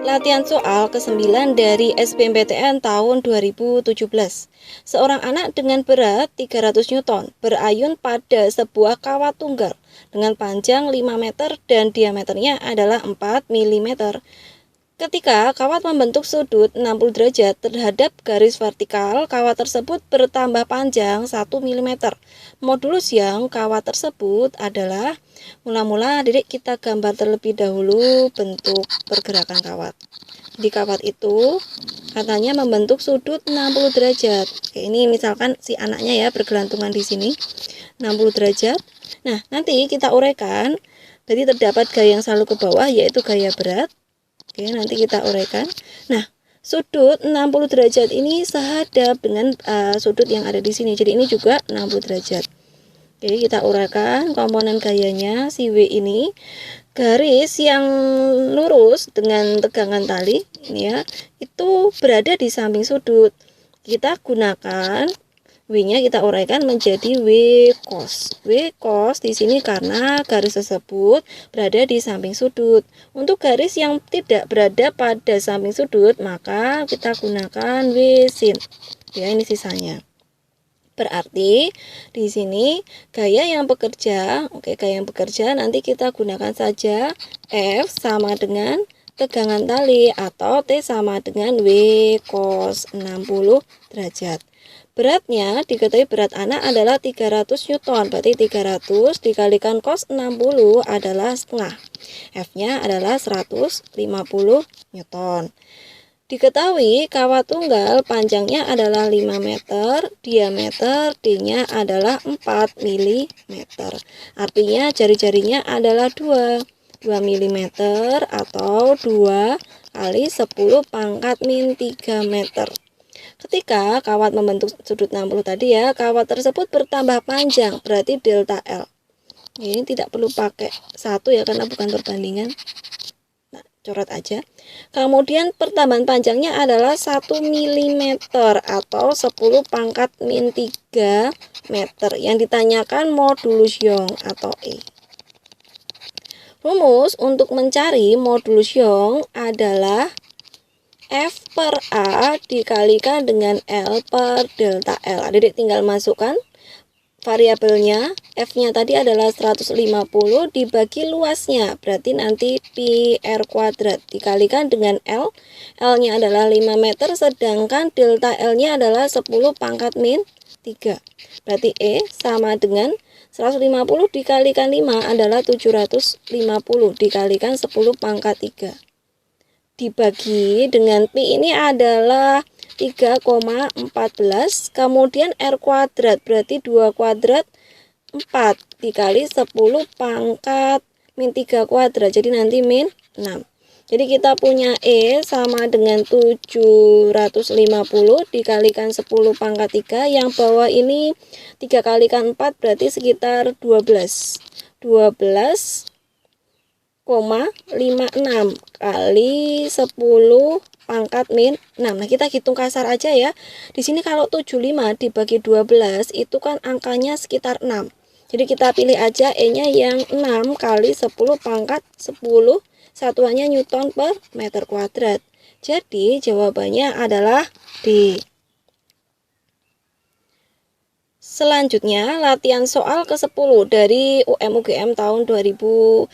Latihan soal ke-9 dari SBMPTN tahun 2017. Seorang anak dengan berat 300 Newton berayun pada sebuah kawat tunggal dengan panjang 5 meter dan diameternya adalah 4 mm. Ketika kawat membentuk sudut 60 derajat terhadap garis vertikal, kawat tersebut bertambah panjang 1 mm. Modulus yang kawat tersebut adalah, mula-mula adik kita gambar terlebih dahulu bentuk pergerakan kawat. Di kawat itu katanya membentuk sudut 60 derajat. Oke, ini misalkan si anaknya ya bergelantungan di sini 60 derajat. Nah, nanti kita uraikan. Jadi terdapat gaya yang selalu ke bawah yaitu gaya berat. Oke, nanti kita uraikan. Nah, sudut 60 derajat ini sehadap dengan sudut yang ada di sini. Jadi ini juga 60 derajat. Oke, kita uraikan komponen gayanya. Si W ini garis yang lurus dengan tegangan tali ini ya, itu berada di samping sudut. Kita gunakan W-nya kita uraikan menjadi W cos. W cos di sini karena garis tersebut berada di samping sudut. Untuk garis yang tidak berada pada samping sudut, maka kita gunakan W sin. Ya, ini sisanya. Berarti di sini gaya yang bekerja, gaya yang bekerja nanti kita gunakan saja F sama dengan tegangan tali atau T sama dengan W cos 60 derajat. Beratnya diketahui berat anak adalah 300 Newton, berarti 300 dikalikan cos 60 adalah setengah. F-nya adalah 150 Newton. Diketahui kawat tunggal panjangnya adalah 5 meter, diameter D-nya adalah 4 mm. Artinya jari-jarinya adalah 2 mm atau 2 kali 10 pangkat min 3 meter. Ketika kawat membentuk sudut 60 tadi ya, kawat tersebut bertambah panjang, berarti delta L. Ini tidak perlu pakai 1 ya, karena bukan perbandingan. Nah, coret aja. Kemudian pertambahan panjangnya adalah 1 mm atau 10 pangkat min 3 meter. Yang ditanyakan modulus Young atau E. Rumus untuk mencari modulus Young adalah F per A dikalikan dengan L per delta L. Adik tinggal masukkan variabelnya. F-nya tadi adalah 150 dibagi luasnya. Berarti nanti pi R kuadrat dikalikan dengan L. L-nya adalah 5 meter sedangkan delta L-nya adalah 10 pangkat min 3. Berarti E sama dengan 150 dikalikan 5 adalah 750 dikalikan 10 pangkat 3. Dibagi dengan pi ini adalah 3,14, kemudian R kuadrat berarti 2 kuadrat 4 dikali 10 pangkat min 3 kuadrat, jadi nanti min 6. Jadi kita punya E sama dengan 750 dikalikan 10 pangkat 3, yang bawah ini 3 kalikan 4 berarti sekitar 12,56 kali 10 pangkat min 6. Nah, kita hitung kasar aja ya. Di sini kalau 75 dibagi 12 itu kan angkanya sekitar 6. Jadi kita pilih aja E-nya yang 6 kali 10 pangkat 10, satuannya Newton per meter kuadrat. Jadi jawabannya adalah D. Selanjutnya, latihan soal ke-10 dari UM-UGM tahun 2013.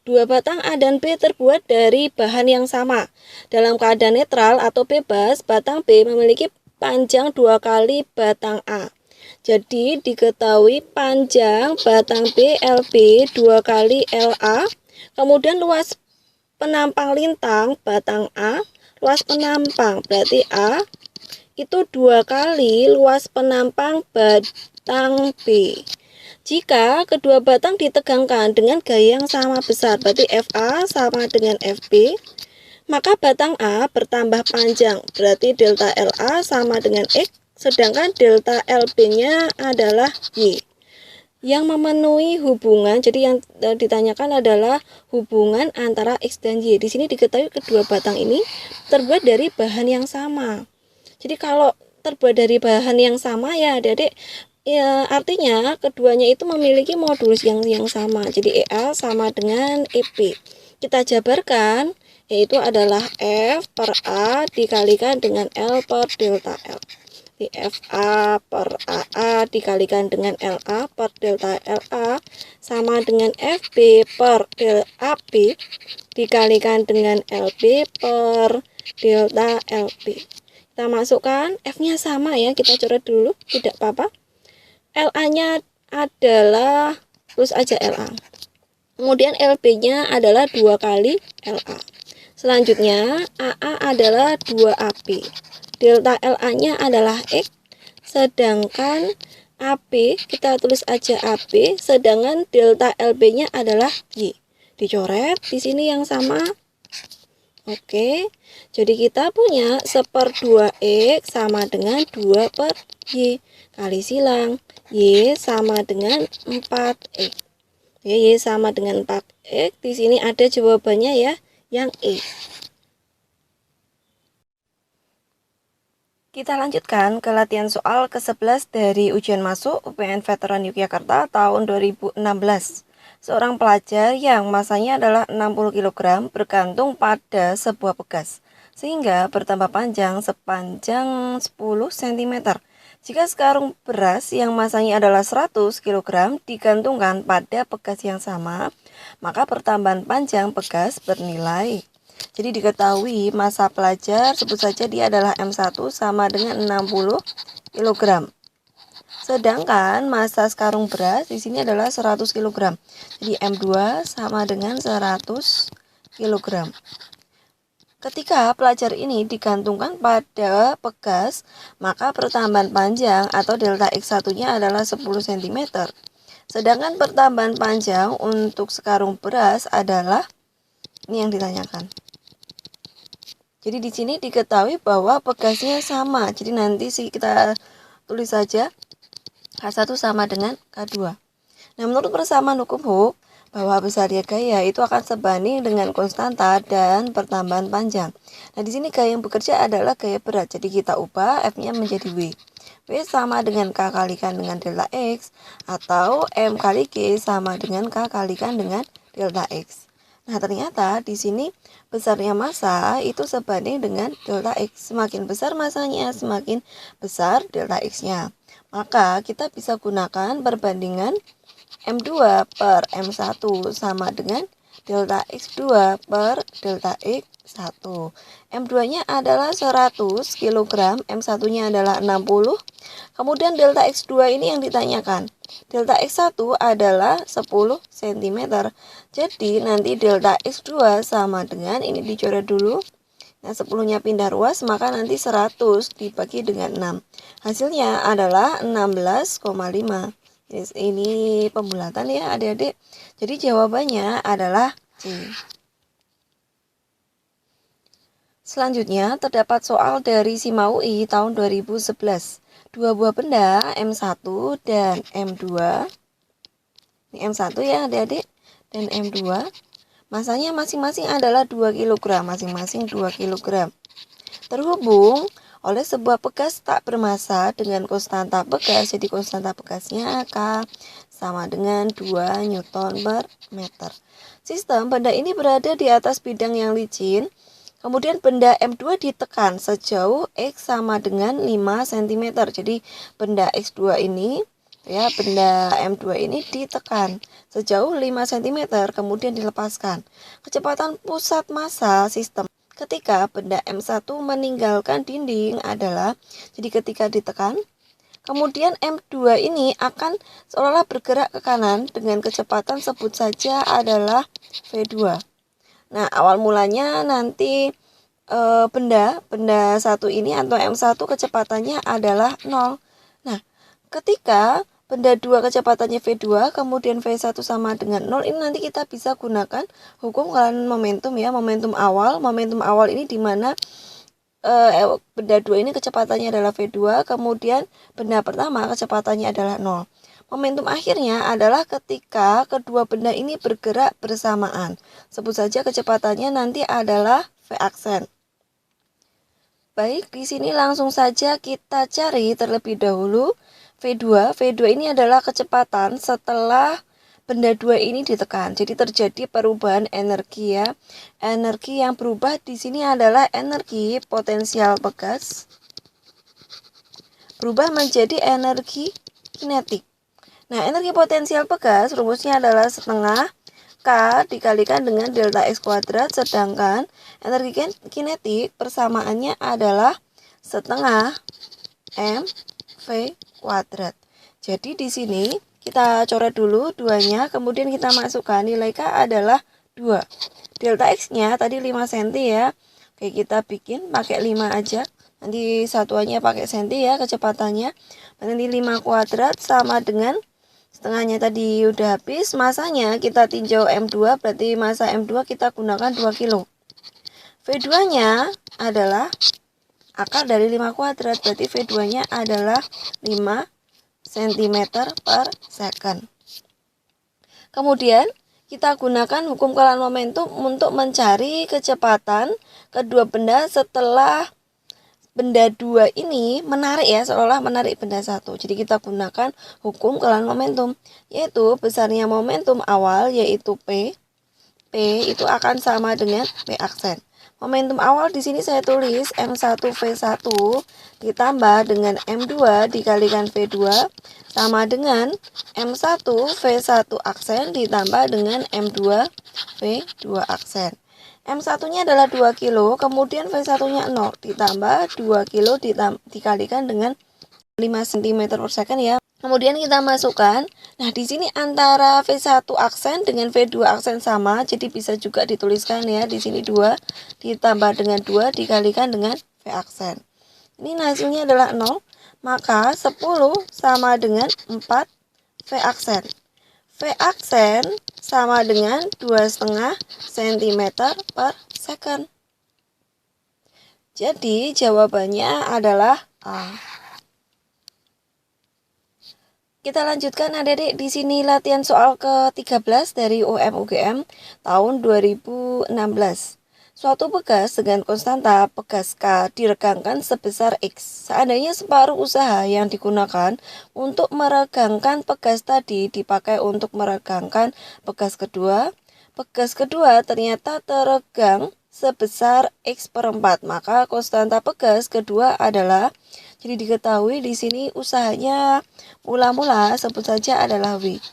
Dua batang A dan B terbuat dari bahan yang sama. Dalam keadaan netral atau bebas, batang B memiliki panjang 2 kali batang A. Jadi, diketahui panjang batang B LB 2 kali LA. Kemudian luas penampang lintang batang A, luas penampang berarti A itu 2 kali luas penampang batang B. Jika kedua batang ditegangkan dengan gaya yang sama besar, berarti FA sama dengan FB, maka batang A bertambah panjang, berarti delta LA sama dengan X, sedangkan delta LB-nya adalah Y. Yang memenuhi hubungan, jadi yang ditanyakan adalah hubungan antara X dan Y. Di sini diketahui kedua batang ini terbuat dari bahan yang sama. Jadi kalau terbuat dari bahan yang sama ya adik-adik, ya artinya keduanya itu memiliki modulus yang sama. Jadi EA sama dengan EP. Kita jabarkan, yaitu adalah F per A dikalikan dengan L per delta L. Di FA per AA dikalikan dengan LA per delta LA sama dengan FB per del AB dikalikan dengan LB per delta LB. Kita masukkan, F-nya sama ya, kita coret dulu, tidak apa-apa. LA-nya adalah, terus aja LA. Kemudian LB-nya adalah 2 kali LA. Selanjutnya, AA adalah 2AB. Delta LA-nya adalah X, sedangkan AB, kita tulis aja AB, sedangkan delta LB-nya adalah Y. Dicoret di sini yang sama. Oke, jadi kita punya 1/2X sama dengan 2 per Y. Kali silang, Y sama dengan 4X. Y sama dengan 4X. Di sini ada jawabannya ya, yang E. Kita lanjutkan ke latihan soal ke-11 dari ujian masuk UPN Veteran Yogyakarta tahun 2016. Seorang pelajar yang masanya adalah 60 kg bergantung pada sebuah pegas, sehingga bertambah panjang sepanjang 10 cm. Jika sekarung beras yang masanya adalah 100 kg digantungkan pada pegas yang sama, maka pertambahan panjang pegas bernilai. Jadi diketahui massa pelajar, sebut saja dia adalah M1 sama dengan 60 kg. Sedangkan massa sekarung beras di sini adalah 100 kg. Jadi M2 sama dengan 100 kg. Ketika pelajar ini digantungkan pada pegas, maka pertambahan panjang atau delta X1-nya adalah 10 cm. Sedangkan pertambahan panjang untuk sekarung beras adalah, ini yang ditanyakan. Jadi di sini diketahui bahwa pegasnya sama. Jadi nanti kita tulis saja K1 sama dengan K2. Nah, menurut persamaan hukum Hooke, bahwa besarnya gaya itu akan sebanding dengan konstanta dan pertambahan panjang. Nah, di sini gaya yang bekerja adalah gaya berat. Jadi kita ubah F-nya menjadi W. W sama dengan K kalikan dengan delta X, atau M kali G sama dengan K kalikan dengan delta X. Nah, ternyata di sini besarnya massa itu sebanding dengan delta X. Semakin besar massanya, semakin besar delta X-nya. Maka kita bisa gunakan perbandingan M2 per M1 sama dengan delta X2 per delta X1. M2-nya adalah 100 kg, M1-nya adalah 60. Kemudian delta X2 ini yang ditanyakan. Delta X1 adalah 10 cm. Jadi nanti delta X2 sama dengan, ini dicoret dulu. Nah, 10-nya pindah ruas, maka nanti 100 dibagi dengan 6. Hasilnya adalah 16,5. Ini pembulatan ya adik-adik. Jadi jawabannya adalah C. Selanjutnya terdapat soal dari SIMA UI tahun 2011. Dua buah benda M1 dan M2. Ini M1 ya adik-adik, dan M2. Masanya masing-masing adalah 2 kg, masing-masing 2 kg. Terhubung oleh sebuah pegas tak bermassa dengan konstanta pegas, jadi konstanta pegasnya K sama dengan 2 Newton per meter. Sistem benda ini berada di atas bidang yang licin, kemudian benda M2 ditekan sejauh X sama dengan 5 cm. Jadi benda X2 ini, ya, benda M2 ini ditekan sejauh 5 cm, kemudian dilepaskan. Kecepatan pusat massa sistem ketika benda M1 meninggalkan dinding adalah, jadi ketika ditekan, kemudian M2 ini akan seolah-olah bergerak ke kanan dengan kecepatan sebut saja adalah V2. Nah, awal mulanya nanti benda satu ini atau M1 kecepatannya adalah 0. Nah, ketika benda 2 kecepatannya V2, kemudian V1 sama dengan 0, ini nanti kita bisa gunakan hukum kelahiran momentum ya, momentum awal. Momentum awal ini di mana benda 2 ini kecepatannya adalah V2, kemudian benda pertama kecepatannya adalah 0. Momentum akhirnya adalah ketika kedua benda ini bergerak bersamaan. Sebut saja kecepatannya nanti adalah V aksen. Baik, di sini langsung saja kita cari terlebih dahulu V2. V2 ini adalah kecepatan setelah benda dua ini ditekan. Jadi terjadi perubahan energi ya. Energi yang berubah di sini adalah energi potensial pegas berubah menjadi energi kinetik. Nah, energi potensial pegas rumusnya adalah setengah K dikalikan dengan delta X kuadrat, sedangkan energi kinetik persamaannya adalah setengah mv kuadrat. Jadi di sini kita coret dulu duanya, kemudian kita masukkan nilai K adalah 2. Delta X-nya tadi 5 cm ya. Oke, kita bikin pakai 5 aja. Nanti satuannya pakai senti ya kecepatannya. Nanti 5 kuadrat sama dengan setengahnya tadi udah habis. Masanya kita tinjau M2, berarti massa M2 kita gunakan 2 kilo. V2 nya adalah akar dari 5 kuadrat, berarti V2 nya adalah 5 cm per second. Kemudian kita gunakan hukum kekuatan momentum untuk mencari kecepatan kedua benda setelah benda dua ini menarik ya, seolah menarik benda satu. Jadi kita gunakan hukum kekuatan momentum, yaitu besarnya momentum awal yaitu P itu akan sama dengan P aksen. Momentum awal di sini saya tulis M1V1 ditambah dengan M2 dikalikan V2 sama dengan M1V1 aksen ditambah dengan M2 V2 aksen. M1-nya adalah 2 kilo, kemudian V1-nya 0, ditambah 2 kilo dikalikan dengan 5 cm per second ya. Kemudian kita masukkan. Nah, di sini antara V1 aksen dengan V2 aksen sama, jadi bisa juga dituliskan ya. Di sini 2 ditambah dengan 2 dikalikan dengan V aksen. Ini hasilnya adalah 0, maka 10 sama dengan 4 V aksen. V aksen sama dengan 2,5 cm per second. Jadi jawabannya adalah A. Kita lanjutkan adik-adik, di sini latihan soal ke-13 dari UM-UGM tahun 2016. Suatu pegas dengan konstanta pegas K diregangkan sebesar X. Seandainya separuh usaha yang digunakan untuk meregangkan pegas tadi dipakai untuk meregangkan pegas kedua ternyata teregang sebesar X per 4, maka konstanta pegas kedua adalah, jadi diketahui di sini usahanya mula-mula sebut saja adalah W.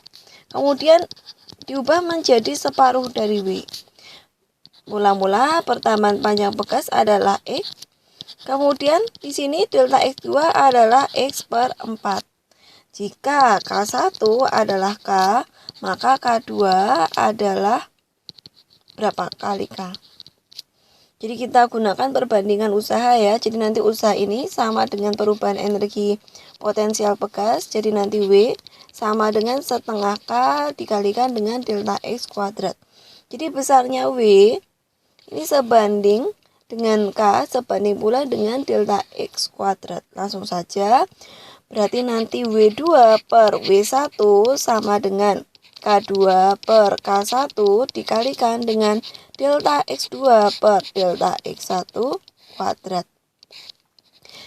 Kemudian diubah menjadi separuh dari W. Mula-mula pertambahan panjang pegas adalah X. Kemudian di sini delta X2 adalah X per 4. Jika K1 adalah K, maka K2 adalah berapa kali K? Jadi kita gunakan perbandingan usaha ya. Jadi nanti usaha ini sama dengan perubahan energi potensial pegas. Jadi nanti W sama dengan setengah K dikalikan dengan delta X kuadrat. Jadi besarnya W ini sebanding dengan K, sebanding pula dengan delta X kuadrat. Langsung saja, berarti nanti W2 per W1 sama dengan K2 per K1 dikalikan dengan delta X2 per delta X1 kuadrat.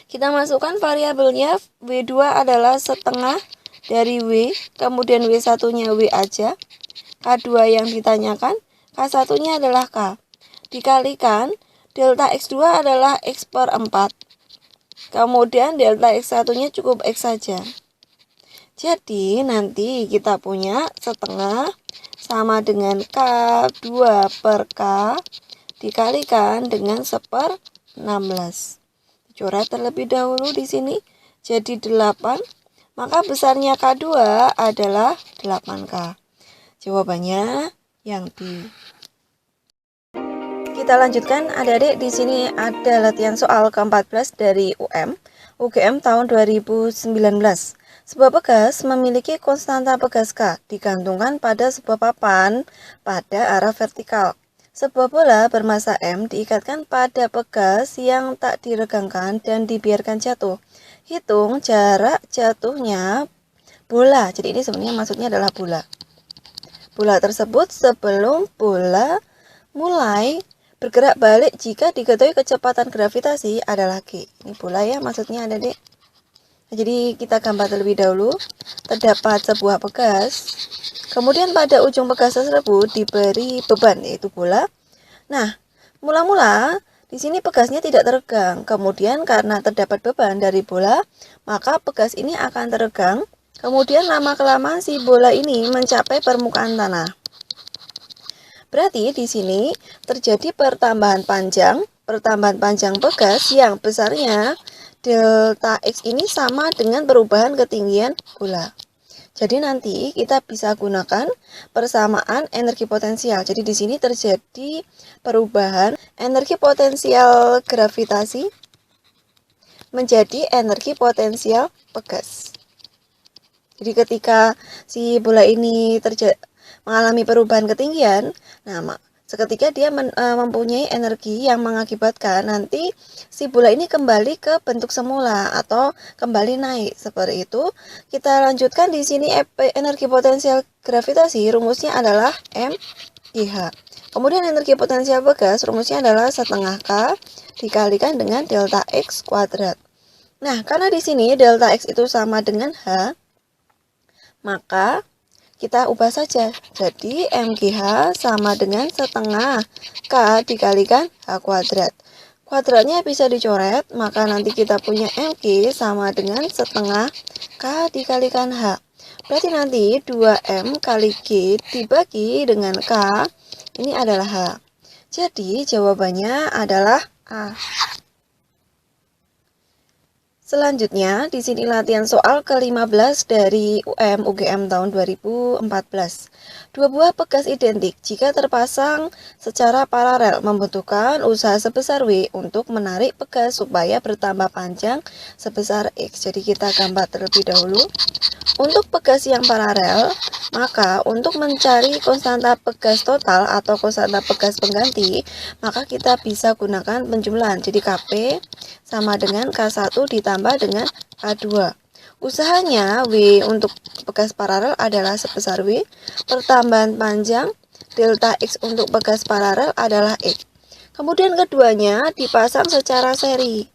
Kita masukkan variabelnya, W2 adalah setengah dari W, kemudian W1-nya W aja. K2 yang ditanyakan, K1-nya adalah K. Dikalikan, delta X2 adalah X per 4. Kemudian delta X1-nya cukup X saja. Jadi nanti kita punya setengah sama dengan K2 per K dikalikan dengan 1/16. Coret terlebih dahulu di sini jadi 8, maka besarnya K2 adalah 8K. Jawabannya yang D. Kita lanjutkan adik-adik, di sini ada latihan soal ke-14 dari UGM tahun 2019. Sebuah pegas memiliki konstanta pegas K digantungkan pada sebuah papan pada arah vertikal. Sebuah bola bermassa M diikatkan pada pegas yang tak diregangkan dan dibiarkan jatuh. Hitung jarak jatuhnya bola. Jadi ini sebenarnya maksudnya adalah bola. Bola tersebut sebelum bola mulai bergerak balik jika diketahui kecepatan gravitasi adalah G. Ini bola ya maksudnya adik-adik. Jadi kita gambar terlebih dahulu. Terdapat sebuah pegas K Kemudian pada ujung pegas tersebut diberi beban, yaitu bola. Nah, mula-mula di sini pegasnya tidak teregang. Kemudian karena terdapat beban dari bola, maka pegas ini akan teregang. Kemudian lama-kelamaan si bola ini mencapai permukaan tanah. Berarti di sini terjadi pertambahan panjang pegas yang besarnya delta X ini sama dengan perubahan ketinggian bola. Jadi nanti kita bisa gunakan persamaan energi potensial. Jadi di sini terjadi perubahan energi potensial gravitasi menjadi energi potensial pegas. Jadi ketika si bola ini mengalami perubahan ketinggian, nah seketika dia mempunyai energi yang mengakibatkan nanti si bola ini kembali ke bentuk semula atau kembali naik. Seperti itu. Kita lanjutkan di sini energi potensial gravitasi rumusnya adalah mgh. Kemudian energi potensial pegas rumusnya adalah setengah K dikalikan dengan delta X kuadrat. Nah, karena di sini delta X itu sama dengan H, maka kita ubah saja. Jadi mgh sama dengan setengah K dikalikan H kuadrat. Kuadratnya bisa dicoret, maka nanti kita punya mg sama dengan setengah K dikalikan H. Berarti nanti 2M kali G dibagi dengan K, ini adalah H. Jadi jawabannya adalah A. Selanjutnya, di sini latihan soal ke-15 dari UGM tahun 2014. Dua buah pegas identik jika terpasang secara paralel membutuhkan usaha sebesar W untuk menarik pegas supaya bertambah panjang sebesar X. Jadi kita gambar terlebih dahulu. Untuk pegas yang paralel, maka untuk mencari konstanta pegas total atau konstanta pegas pengganti, maka kita bisa gunakan penjumlahan. Jadi Kp sama dengan K1 ditambah dengan K2. Usahanya W untuk pegas paralel adalah sebesar W, pertambahan panjang delta X untuk pegas paralel adalah X. Kemudian keduanya dipasang secara seri.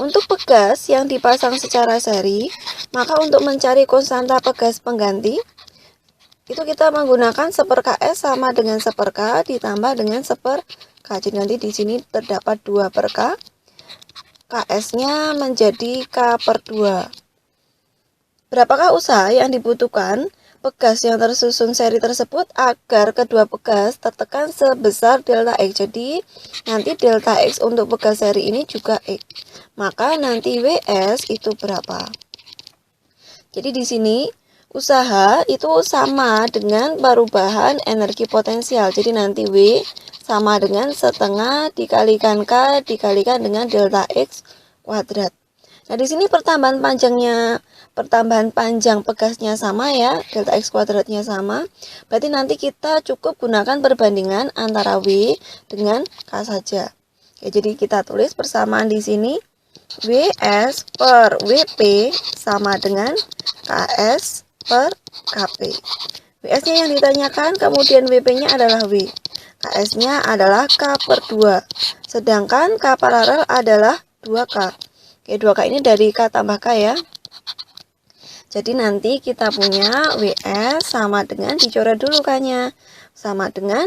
Untuk pegas yang dipasang secara seri, maka untuk mencari konstanta pegas pengganti, itu kita menggunakan 1/Ks sama dengan 1/K ditambah dengan 1/K. Jadi nanti di sini terdapat 2/K. Ks-nya menjadi K/2. Berapakah usaha yang dibutuhkan pegas yang tersusun seri tersebut agar kedua pegas tertekan sebesar delta X? Jadi nanti delta X untuk pegas seri ini juga X. Maka nanti WS itu berapa? Jadi di sini usaha itu sama dengan perubahan energi potensial. Jadi nanti W sama dengan setengah dikalikan K dikalikan dengan delta X kuadrat. Nah, di sini pertambahan panjang pegasnya sama ya, delta X kuadratnya sama. Berarti nanti kita cukup gunakan perbandingan antara W dengan K saja. Oke, jadi kita tulis persamaan di sini. WS per WP sama dengan KS per KP. WS-nya yang ditanyakan, kemudian WP-nya adalah W. KS-nya adalah K/2. Sedangkan K paralel adalah 2K. Oke, 2K ini dari K tambah K ya. Jadi nanti kita punya WS sama dengan, dicoret dulu K-nya, sama dengan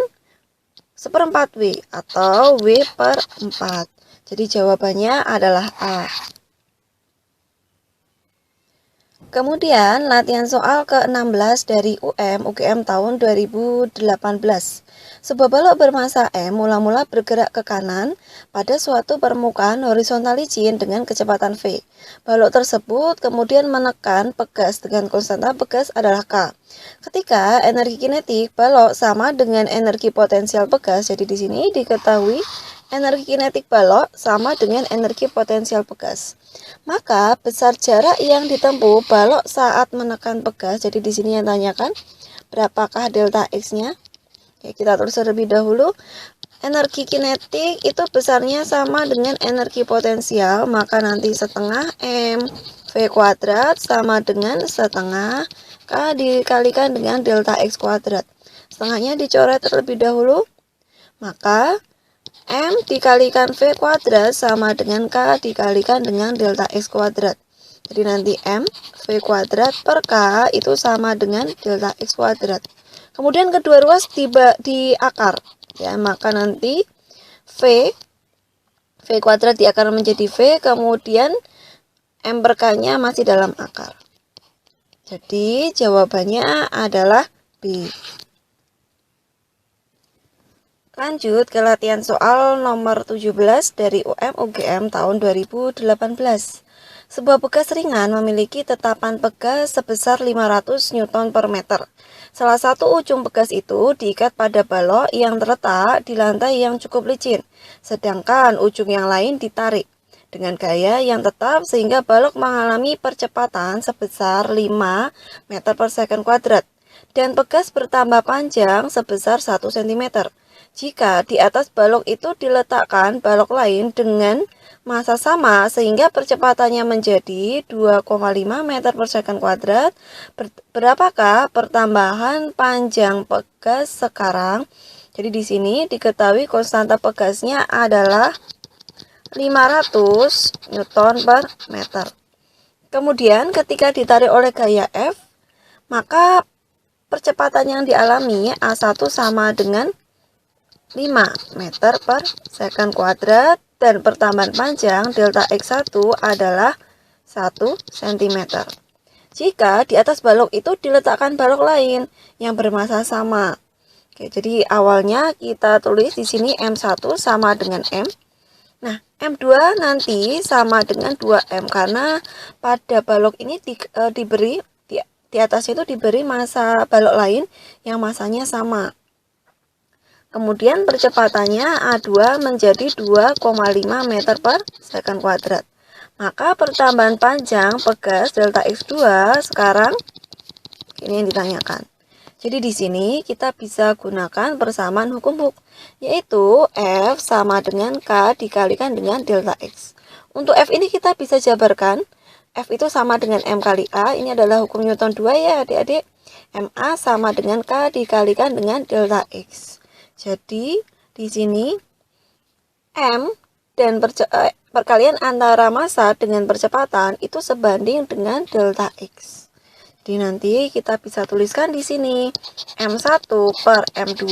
1/4 W atau W/4. Jadi jawabannya adalah A. Kemudian latihan soal ke-16 dari UGM tahun 2018. Sebuah balok bermassa M mula-mula bergerak ke kanan pada suatu permukaan horizontal licin dengan kecepatan V. Balok tersebut kemudian menekan pegas dengan konstanta pegas adalah K. Ketika energi kinetik balok sama dengan energi potensial pegas, jadi di sini diketahui energi kinetik balok sama dengan energi potensial pegas. Maka besar jarak yang ditempuh balok saat menekan pegas. Jadi di sini yang tanyakan berapakah delta X-nya? Oke, kita tulis terlebih dahulu. Energi kinetik itu besarnya sama dengan energi potensial, maka nanti setengah M V kuadrat sama dengan setengah K dikalikan dengan delta X kuadrat. Setengahnya dicoret terlebih dahulu. Maka M dikalikan V kuadrat sama dengan K dikalikan dengan delta X kuadrat. Jadi nanti M V kuadrat per K itu sama dengan delta X kuadrat. Kemudian kedua ruas di akar. Ya, maka nanti V kuadrat di akar menjadi V, kemudian M per K-nya masih dalam akar. Jadi jawabannya adalah B. Lanjut ke latihan soal nomor 17 dari UM/UGM tahun 2018. Sebuah pegas ringan memiliki tetapan pegas sebesar 500 Newton per meter. Salah satu ujung pegas itu diikat pada balok yang terletak di lantai yang cukup licin, sedangkan ujung yang lain ditarik dengan gaya yang tetap sehingga balok mengalami percepatan sebesar 5 meter per second kuadrat dan pegas bertambah panjang sebesar 1 cm. Jika di atas balok itu diletakkan balok lain dengan massa sama sehingga percepatannya menjadi 2,5 meter per second kuadrat, berapakah pertambahan panjang pegas sekarang? Jadi di sini diketahui konstanta pegasnya adalah 500 Newton per meter. Kemudian ketika ditarik oleh gaya F, maka percepatan yang dialami A1 sama dengan 5 meter per second kuadrat dan pertambahan panjang delta X1 adalah 1 cm. Jika di atas balok itu diletakkan balok lain yang bermassa sama. Oke, jadi awalnya kita tulis di sini M1 sama dengan M. Nah, M2 nanti sama dengan 2M karena pada balok ini diberi di atas itu diberi massa balok lain yang massanya sama. Kemudian percepatannya A2 menjadi 2,5 meter per second kuadrat. Maka pertambahan panjang pegas delta X2 sekarang ini yang ditanyakan. Jadi di sini kita bisa gunakan persamaan hukum Hooke, yaitu F sama dengan K dikalikan dengan delta X. Untuk F ini kita bisa jabarkan. F itu sama dengan M kali A. Ini adalah hukum Newton 2 ya adik-adik. MA sama dengan K dikalikan dengan delta X. Jadi di sini M dan perkalian antara massa dengan percepatan itu sebanding dengan delta X. Jadi nanti kita bisa tuliskan di sini M1 per M2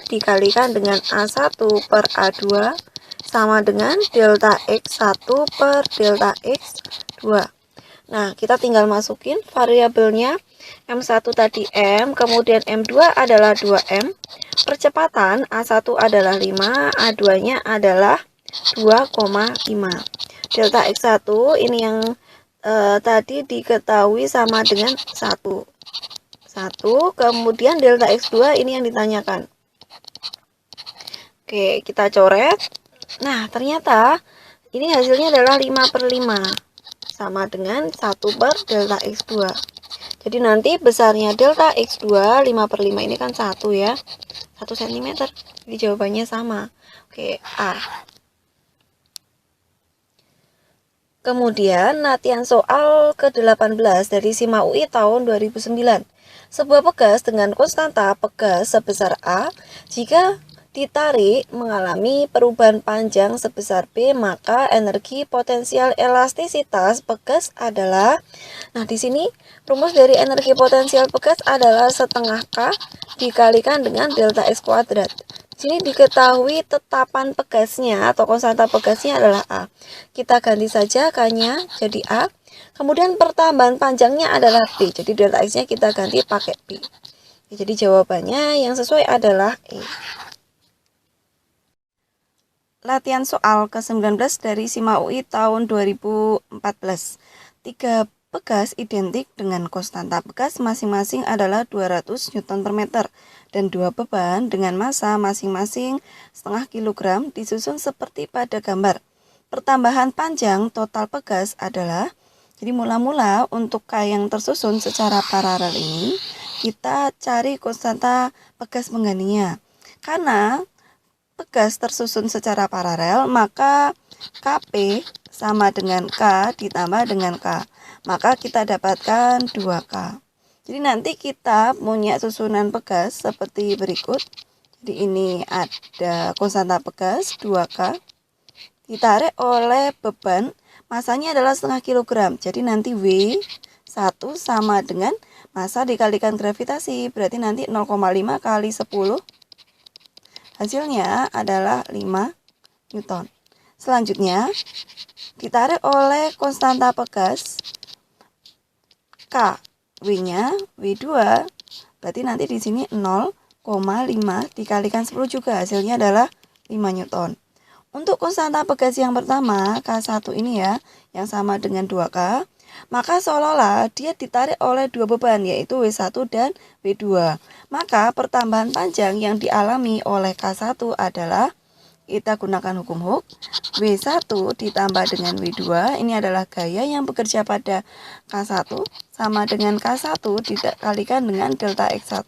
dikalikan dengan A1 per A2 sama dengan delta X1 per delta X2. Nah, kita tinggal masukin variabelnya. M1 tadi M, kemudian M2 adalah 2M. Percepatan A1 adalah 5, A2-nya adalah 2,5. Delta X1 ini yang tadi diketahui sama dengan 1. Kemudian delta X2 ini yang ditanyakan. Oke, kita coret. Nah, ternyata ini hasilnya adalah 5 per 5. Sama dengan 1 per delta X2. Jadi nanti besarnya delta X2 5 per 5 ini kan 1 ya, 1 cm. Jadi jawabannya sama. Oke, A. Kemudian latihan soal ke-18 dari SIMA UI tahun 2009. Sebuah pegas dengan konstanta pegas sebesar A jika ditarik mengalami perubahan panjang sebesar B, maka energi potensial elastisitas pegas adalah, nah di sini rumus dari energi potensial pegas adalah setengah K dikalikan dengan delta X kuadrat. Di sini diketahui tetapan pegasnya atau konstanta pegasnya adalah A. Kita ganti saja K-nya jadi A. Kemudian pertambahan panjangnya adalah B. Jadi delta X-nya kita ganti pakai B. Jadi jawabannya yang sesuai adalah E. Latihan soal ke-19 dari SIMA UI tahun 2014. 3 pegas identik dengan konstanta pegas masing-masing adalah 200 Newton per meter dan 2 beban dengan massa masing-masing setengah kilogram disusun seperti pada gambar. Pertambahan panjang total pegas adalah, jadi mula-mula untuk K yang tersusun secara paralel ini kita cari konstanta pegas penggantinya. Karena pegas tersusun secara paralel, maka KP sama dengan K ditambah dengan K. Maka kita dapatkan 2K. Jadi nanti kita punya susunan pegas seperti berikut. Jadi ini ada konstanta pegas 2K ditarik oleh beban masanya adalah setengah kilogram. Jadi nanti W1 sama dengan massa dikalikan gravitasi. Berarti nanti 0,5 kali 10. Hasilnya adalah 5 Newton. Selanjutnya, ditarik oleh konstanta Pegas K. W-nya W2. Berarti nanti di sini 0,5 dikalikan 10 juga. Hasilnya adalah 5 Newton. Untuk konstanta Pegas yang pertama, K1 ini ya, yang sama dengan 2K, maka seolah-olah dia ditarik oleh dua beban, yaitu W1 dan W2. Maka pertambahan panjang yang dialami oleh K1 adalah, kita gunakan hukum Hooke, W1 ditambah dengan W2, ini adalah gaya yang bekerja pada K1, sama dengan K1 dikalikan dengan delta X1.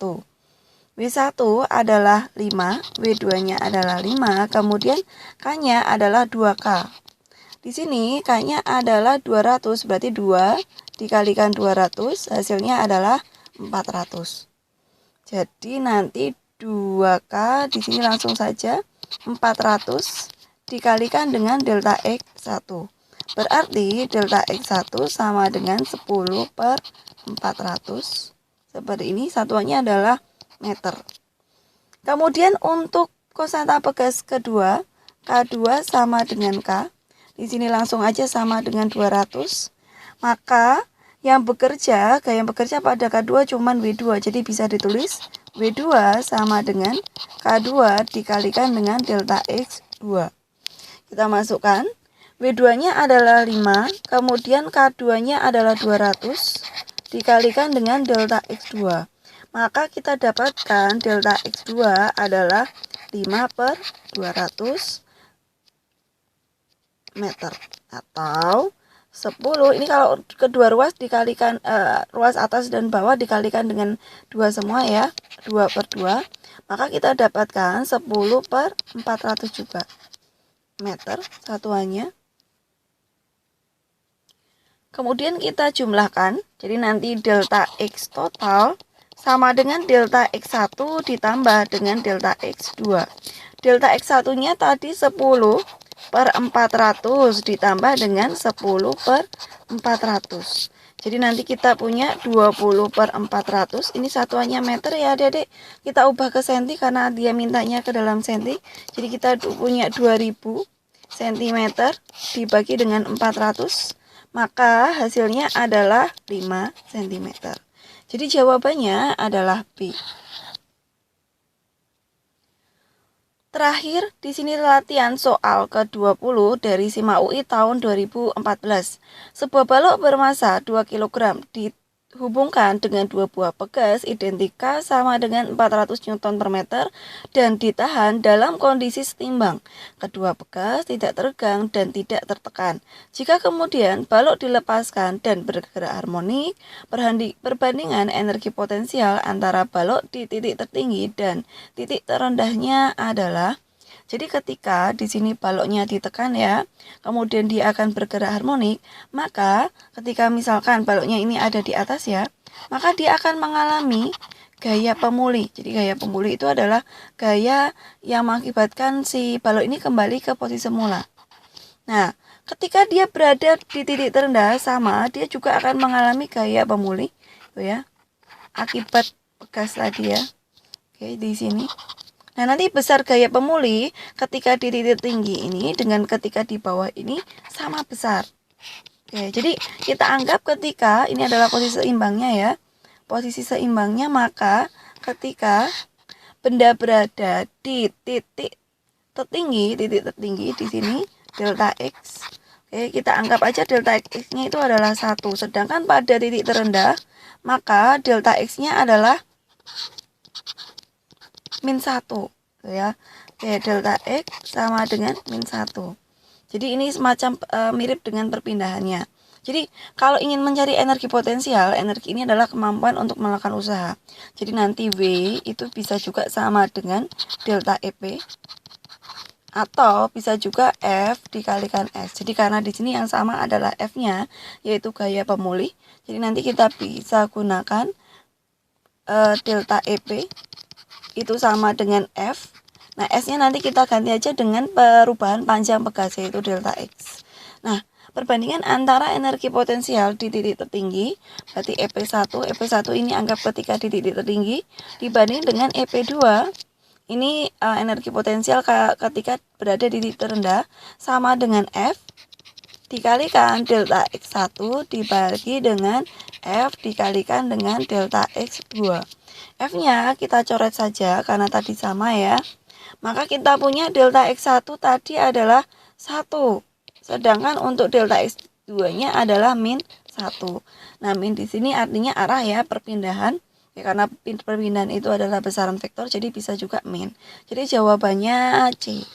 W1 adalah 5, W2-nya adalah 5, kemudian K-nya adalah 2K. Di sini K-nya adalah 200, berarti 2 dikalikan 200, hasilnya adalah 400. Jadi nanti 2K di sini langsung saja 400 dikalikan dengan delta X1. Berarti delta X1 sama dengan 10 per 400. Seperti ini, satuannya adalah meter. Kemudian untuk konstanta Pegas kedua, K2 sama dengan K. Di sini langsung aja sama dengan 200. Maka yang bekerja, gaya yang bekerja pada K2 cuman W2. Jadi bisa ditulis W2 sama dengan K2 dikalikan dengan delta X2. Kita masukkan. W2-nya adalah 5, kemudian K2-nya adalah 200 dikalikan dengan delta X2. Maka kita dapatkan delta X2 adalah 5 per 200 meter. Atau 10, ini kalau kedua ruas dikalikan, ruas atas dan bawah dikalikan dengan 2 semua ya, 2 per 2. Maka kita dapatkan 10 per 400 juga meter satuannya. Kemudian kita jumlahkan, jadi nanti delta X total sama dengan delta X1 ditambah dengan delta X2. Delta X1-nya tadi 10 per 400 ditambah dengan 10 per 400. Jadi nanti kita punya 20 per 400. Ini satuannya meter ya adik-adik. Kita ubah ke senti karena dia mintanya ke dalam senti. Jadi kita punya 2000 cm dibagi dengan 400. Maka hasilnya adalah 5 cm. Jadi jawabannya adalah B. Terakhir, di sini latihan soal ke-20 dari SIMA UI tahun 2014. Sebuah balok bermasa 2 kg dihubungkan dengan dua buah pegas identika sama dengan 400 Newton per meter dan ditahan dalam kondisi setimbang. Kedua pegas tidak teregang dan tidak tertekan. Jika kemudian balok dilepaskan dan bergerak harmonik, perbandingan energi potensial antara balok di titik tertinggi dan titik terendahnya adalah, jadi ketika di sini baloknya ditekan ya, kemudian dia akan bergerak harmonik, maka ketika misalkan baloknya ini ada di atas ya, maka dia akan mengalami gaya pemulih. Jadi gaya pemulih itu adalah gaya yang mengakibatkan si balok ini kembali ke posisi semula. Nah, ketika dia berada di titik terendah sama, dia juga akan mengalami gaya pemulih, tuh ya, akibat pegas tadi ya. Oke, di sini. Nah, nanti besar gaya pemulih ketika di titik tinggi ini dengan ketika di bawah ini sama besar. Oke, jadi kita anggap ketika ini adalah posisi seimbangnya ya. Posisi seimbangnya, maka ketika benda berada di titik tertinggi di sini delta X. Oke, kita anggap aja delta X-nya itu adalah 1. Sedangkan pada titik terendah, maka delta X-nya adalah min 1 ya. Oke, delta X sama dengan min 1. Jadi ini semacam mirip dengan perpindahannya. Jadi kalau ingin mencari energi potensial, energi ini adalah kemampuan untuk melakukan usaha. Jadi nanti W itu bisa juga sama dengan delta EP atau bisa juga F dikalikan S. Jadi karena di sini yang sama adalah F-nya, yaitu gaya pemulih. Jadi nanti kita bisa gunakan delta EP itu sama dengan F. Nah, S-nya nanti kita ganti aja dengan perubahan panjang pegas, yaitu delta X. Nah, Perbandingan antara energi potensial di titik tertinggi, berarti EP1, EP1 ini anggap ketika di titik tertinggi, dibanding dengan EP2, ini energi potensial ketika berada di titik terendah, sama dengan F dikalikan delta X1 dibagi dengan F dikalikan dengan delta X2. F-nya kita coret saja karena tadi sama ya. Maka kita punya delta X1 tadi adalah 1. Sedangkan untuk delta X2-nya adalah min 1. Nah, min di sini artinya arah ya, perpindahan. Ya, karena perpindahan itu adalah besaran vektor, jadi bisa juga min. Jadi jawabannya C.